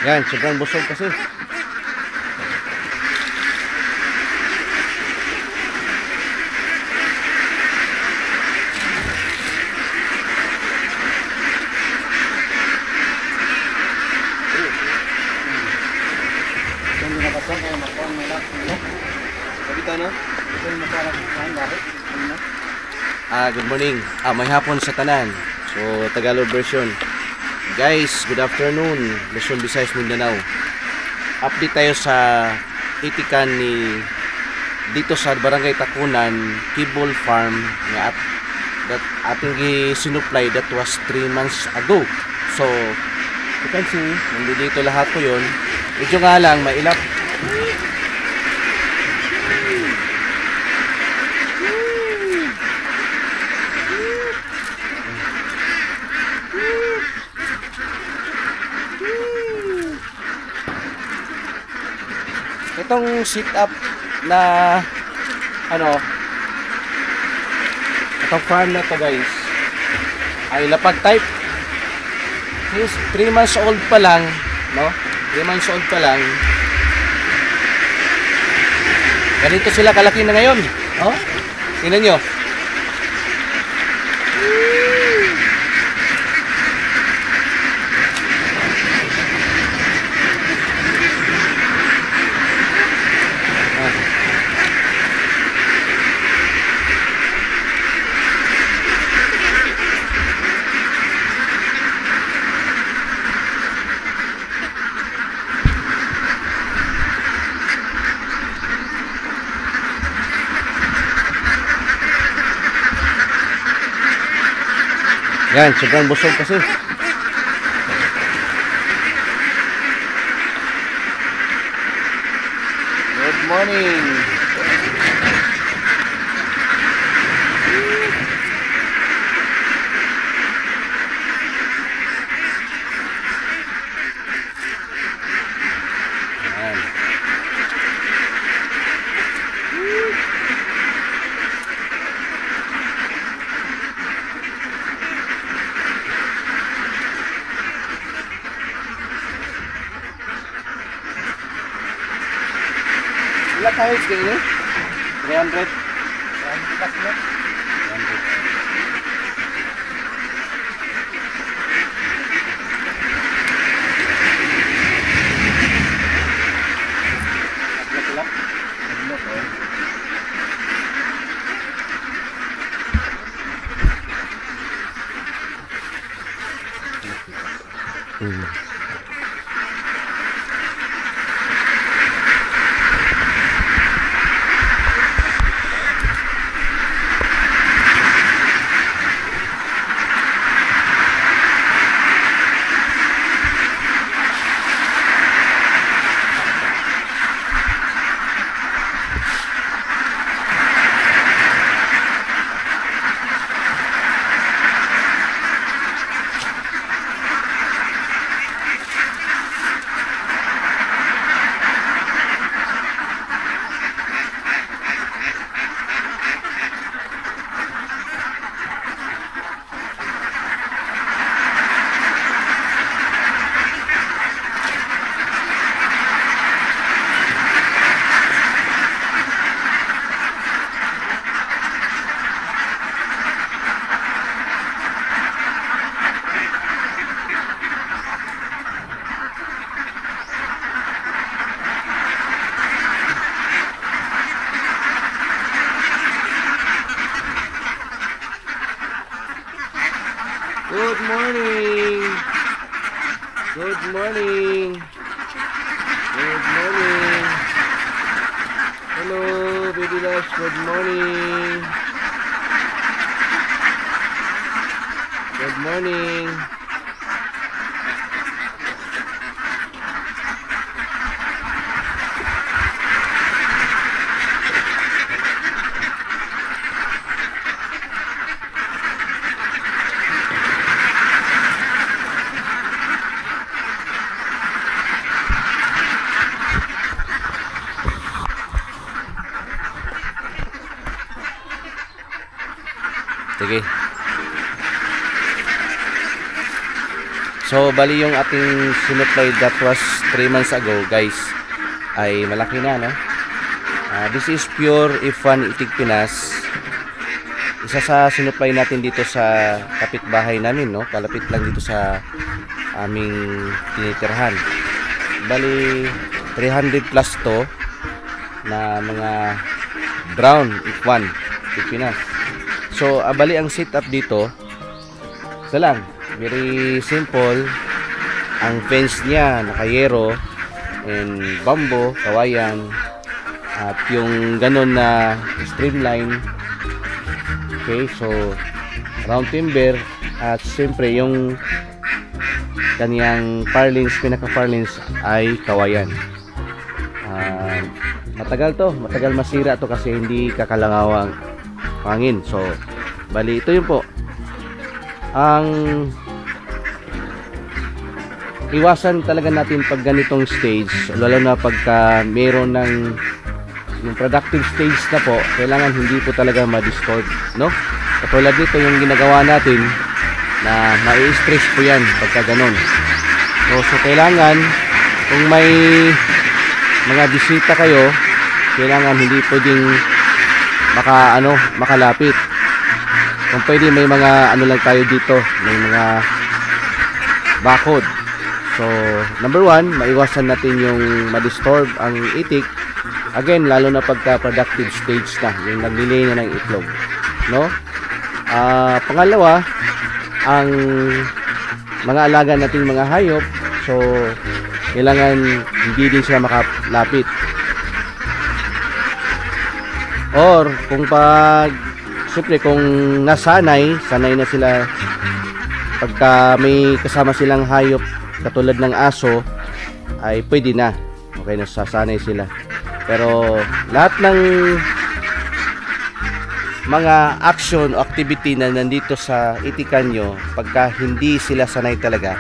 Yan, sobrang busog kasi. Good morning. May hapon sa tanan. So, Tagalog version. Guys, good afternoon. Luzon, Visayas, Mindanao. Update tayo sa itikan ni dito sa Barangay Takunan, Kibol Farm nga that ating sinupply that was 3 months ago. So, you can see, nandito lahat po yun. Medyo nga lang, mailap. Itong sit-up na itong farm na to guys ay lapag type. Since 3 months old pa lang, no? 3 months old pa lang, ganito sila kalaki na ngayon. Oh, tingnan nyo. Yan, sobrang busog kasi. Good morning. Ilan tayo ini? 300. 300 plus na. 300. Good morning. Good morning. Good morning. Hello, baby loves. Good morning. Good morning. Sige. So bali yung ating sinupply that was 3 months ago guys ay malaki na, no? This is pure F1 Itik Pinas. Isa sa sinupply natin dito sa kapitbahay namin, no? Kalapit lang dito sa aming tinitirhan. Bali 300 plus to na mga brown F1 Itik Pinas. So bali ang setup dito isa lang, very simple. Ang fence niya nakayero and bamboo, kawayan, at yung ganon na streamline. Okay, so round timber, at siyempre yung kaniyang purlins, pinaka purlins ay kawayan. Matagal masira to kasi hindi kakalangawang hangin. So bali ito yun po ang iwasan talaga natin pag ganitong stage, lalo na pagka meron ng yung productive stage na po, kailangan hindi po talaga ma-disturb, no? Katulad dito yung ginagawa natin na mai-stress po yan pagka ganon. So kailangan kung may mga bisita kayo, kailangan hindi pwedeng makalapit. Kung pwede may mga ano lang tayo dito, may mga bakod. So number 1, maiwasan natin yung ma-disturb ang itik. Again, lalo na pagka productive stage na, yung naglilay na ng itlog, no? Pangalawa, ang mga alaga nating mga hayop, so kailangan hindi din sila makalapit. Or siyempre kung sanay na sila, pagka may kasama silang hayop katulad ng aso, ay pwede na, okay, nasasanay sila. Pero lahat ng mga action o activity na nandito sa itikan nyo, pagka hindi sila sanay talaga,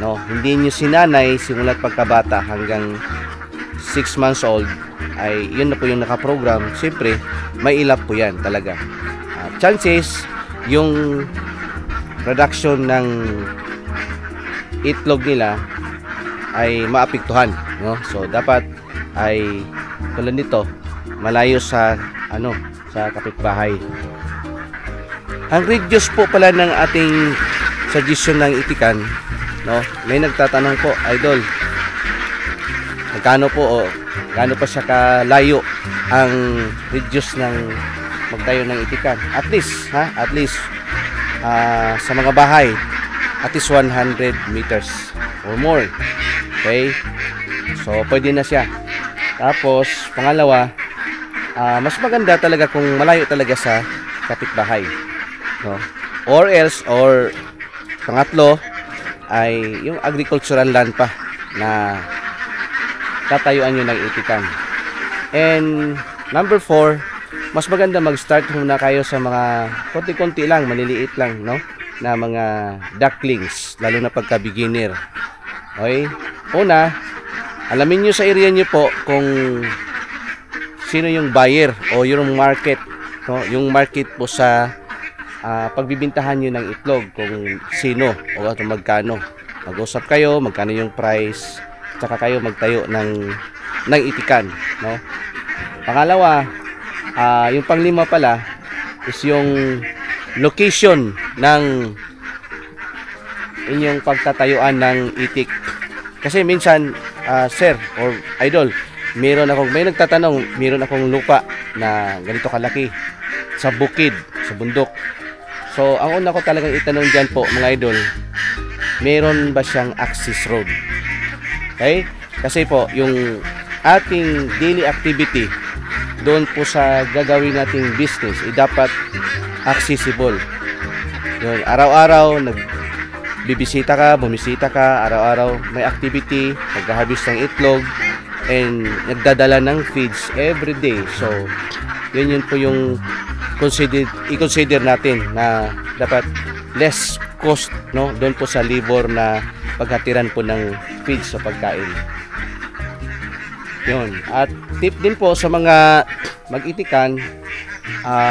no, hindi nyo sinanay simulat pagkabata hanggang 6 months old, ay yun na po yung nakaprogram, siyempre may ilap po yan talaga. Chances yung production ng itlog nila ay maapektuhan, no? So dapat ay tulad nito, malayo sa sa kapitbahay. Ang reduce po pala ng ating suggestion ng itikan, no? May nagtatanong po, idol, magkano po o gaano pa siya kalayo ang reduce ng magtayo ng itikan? At least sa mga bahay, at least 100 meters or more. Okay, so pwede na siya. Tapos pangalawa, mas maganda talaga kung malayo talaga sa kapitbahay, no? Or pangatlo ay yung agricultural land pa na tatayuan nyo ng itikan. And number 4, mas maganda mag-start muna kayo sa mga konti-konti lang, maliliit lang, no, na mga ducklings, lalo na pagka beginner. Okay, una, alamin nyo sa area nyo po kung sino yung buyer o yung market, no? Yung market po sa pagbibintahan nyo ng itlog, kung sino o magkano. Mag-usap kayo, magkano yung price, tsaka kayo magtayo ng itikan, no? Pangalawa, yung panglima pala is yung location ng inyong pagtatayuan ng itik. Kasi minsan, sir or idol, may nagtatanong, meron akong lupa na ganito kalaki sa bukid, sa bundok. So ang una ko talagang itanong dyan po, mga idol, meron ba siyang access road? Okay? Kasi po yung ating daily activity doon po sa gagawin nating business, dapat accessible. Yun, araw-araw bumisita ka, araw-araw may activity, naghahabis ng itlog, and nagdadala ng feeds every day. So yun po yung i-consider natin na dapat less cost, no, doon po sa labor na paghatiran po ng feeds sa pagkain. Yun. At tip din po sa mga mag-itikan,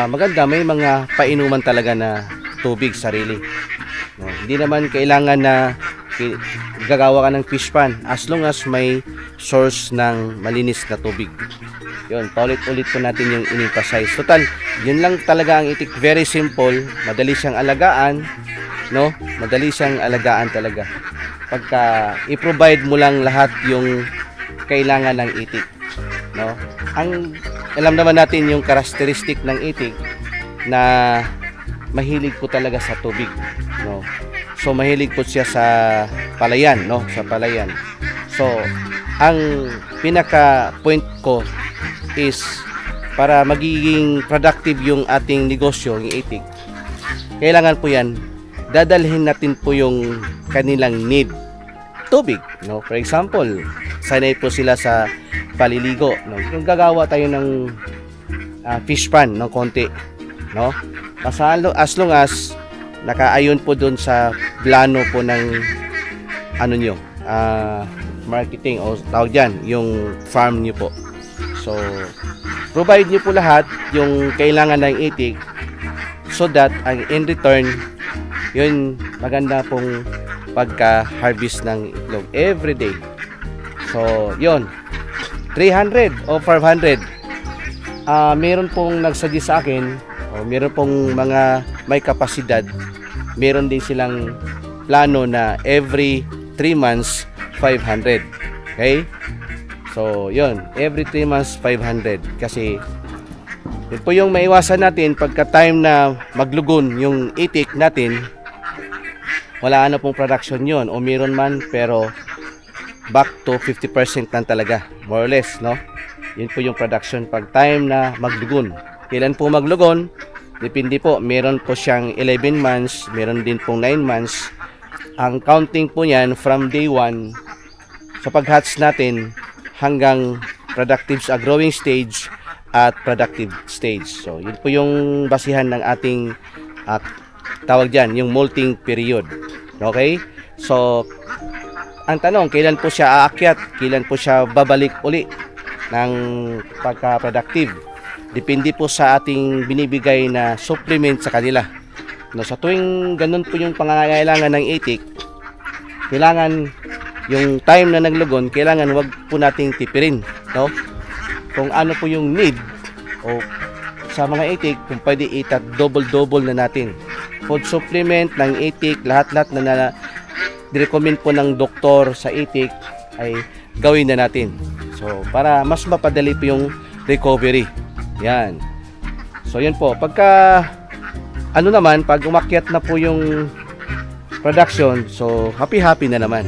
maganda may mga painuman talaga na tubig sarili. No, hindi naman kailangan na gagawa ka ng fish pan as long as may source ng malinis na tubig. Yun, paulit-ulit po natin yung in-emphasize. Total, yun lang talaga ang itik. Very simple, madali siyang alagaan, no? Madali siyang alagaan talaga. Pagka i-provide mo lang lahat yung kailangan ng itik, no? Ang alam naman natin yung characteristic ng itik na mahilig po talaga sa tubig, no? So mahilig po siya sa palayan, no? Sa palayan. So ang pinaka point ko is para magiging productive yung ating negosyo, yung itik, kailangan po yan, dadalhin natin po yung kanilang need, tubig, no? For example, sanay po sila sa paliligo, no? Yung gagawa tayo ng fish pan ng konti, no? As long as nakaayon po doon sa plano po ng ano nyo, marketing o tawag dyan, yung farm nyo po. So provide nyo po lahat yung kailangan ng itik, so that in return, yun maganda pong pagka-harvest ng itlog everyday. So yun, 300 o 500. Meron pong nagsuggest sa akin, o meron pong mga may kapasidad, meron din silang plano na every 3 months 500. Okay? So yun, every 3 months 500. Kasi yun po yung maiwasan natin pagka time na maglugon yung itik natin, wala na pong production yun, o meron man pero back to 50% lang talaga, more or less, no? Yun po yung production pag time na maglugon. Kailan po maglugon? Depende po, meron po siyang 11 months, meron din pong 9 months. Ang counting po yan from day 1 sa pag-hatch natin hanggang productive sa growing stage at productive stage. So yun po yung basihan ng ating tawag dyan, yung molting period. Okay? So ang tanong, kailan po siya aakyat? Kailan po siya babalik uli ng pagka-productive? Depende po sa ating binibigay na supplement sa kanila. No, sa tuwing ganun po yung pangangailangan ng itik, kailangan yung time na naglugon, kailangan wag po nating tipirin, no? Kung ano po yung need o sa mga itik, kung pwede double na natin. Food supplement ng itik, lahat-lahat na recommend po ng doktor sa itik ay gawin na natin. So para mas mapadali po yung recovery. Yan. So yun po, pagka ano naman, pag umakyat na po yung production, so happy na naman.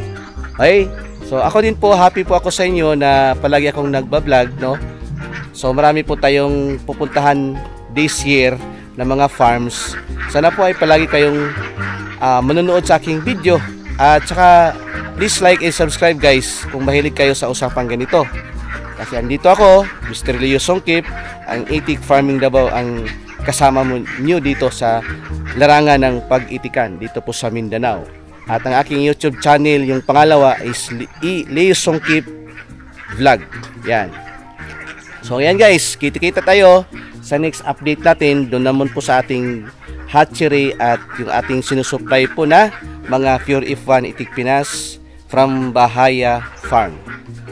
Okay? So ako din po, happy po ako sa inyo na palagi akong nagbablog, no? So marami po tayong pupuntahan this year na mga farms. Sana po ay palagi kayong manonood sa aking video. At saka please like and subscribe guys kung mahilig kayo sa usapang ganito. Kasi andito ako, Mr. Leo Songkip, ang itik farming Davao, ang kasama mo nyo dito sa larangan ng pag-itikan dito po sa Mindanao. At ang aking YouTube channel, yung pangalawa is Leo Songkip Vlog. Yan. So yan guys, kita-kita tayo sa next update natin. Doon naman po sa ating hatchery at yung ating sinusupply po na mga Pure F1 Itik Pinas from Bahaya Farm.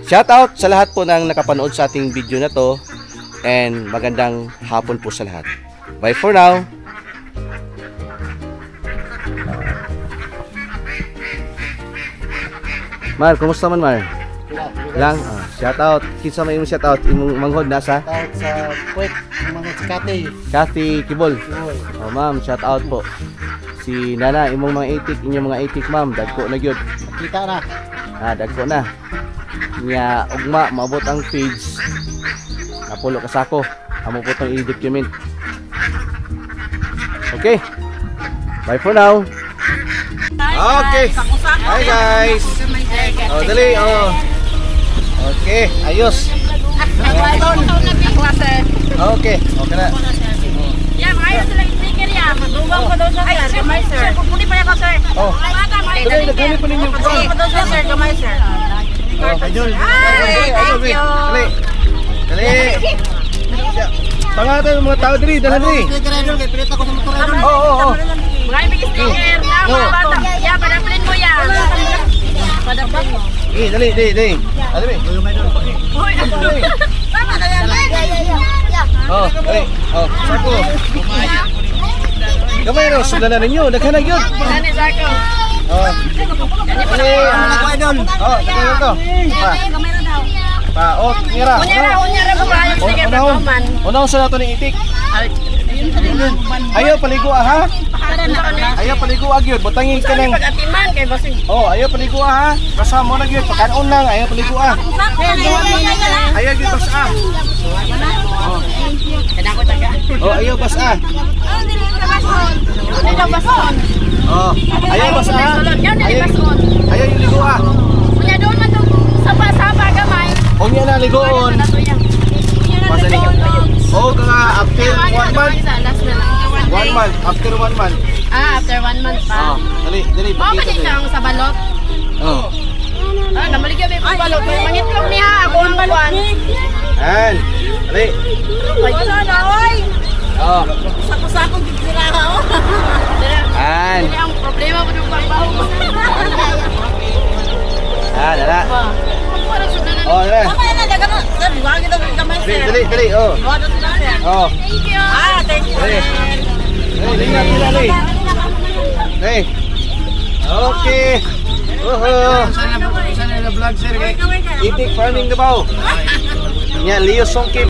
Shout out sa lahat po ng nakapanood sa ating video na to, and magandang hapon po sa lahat. Bye for now. Mar, kumusta man Mar? Lang, shout out. Kinsa may imong shout out? Imong manghod nasa? Shout out sa Puwet, manghod si Cathy. Cathy Kibol. Oh ma'am, shout out po. Si Nana, imong mga itik, inyong mga itik ma'am, dagko na gyud. Kita na. Dagko na. Nya ugma maabot ang page. Napulo ka sako. Amo po tong i-document. Okay. Bye for now. Okay. Hi guys. Oh, dali. Oh. Okay, ayos. Okay, okay na. Ya, ayos sila speaker ya. Magduwang ko daw sa sir, gamay sir. Pupuli pa ako sir. Oh. Dali, nagkami pa ninyo. Pupuli ko daw sa sir, gamay sir. Oh, ayun. Ay, thank you. Dali. Dali. Pangatay mga tao diri, dala diri. Kay pilita ko sa motor. Oo. Mga ibig sticker. Ya, mga bata. Ya, padapilin mo yan. Dali. Dali. Uy, tama na yan. Oh, dali. Oh, sako. Gamay ro, sudan na ninyo. Daghan na gyud. Ano Sarko? Oh. Gani pa Dali. na. Oh, daghan to. Pa, oh, ngira. Unya ra mo kayo sige pa man. Unang sa nato ni itik. Ayaw paligo ha. Ayaw paligo gyud. Butangin ka nang. Pag-atiman kay bossing. Oh, ayaw paligo ha. Basta mo na gyud pagkaon lang, ayaw paligo Ayaw gyud basta. Kada ko taga. Oh, ayaw basta. Ano daw bason? Oh, ayaw basta. Yan ni bason. Ayaw yung ligo Unya doon man tong saba gamay. O niya na ligoon. Oh, kaya after 1 month. Last na lang. 1 month. After 1 month. After 1 month pa. Oh, dali. Mao ba Pakita siya sa balot? Oh. Namaligya may balot. Mangitlog niya ako ang balot. Yan. Dali. Wala na oy. Oh. Sako-sako gitira ka oh. Yan. Ini ang problema mo ng pagbaho mo. Dala. Para sa dalan. Oh, dala. na daga mo. Sir, wag ito kamay sir. Dali. Oh. Wag ito na sir. Oh. Thank you. Thank you. Dali. Dali. Okay. Sana na vlog sir kay Itik farming Davao. Nya Leo Songke.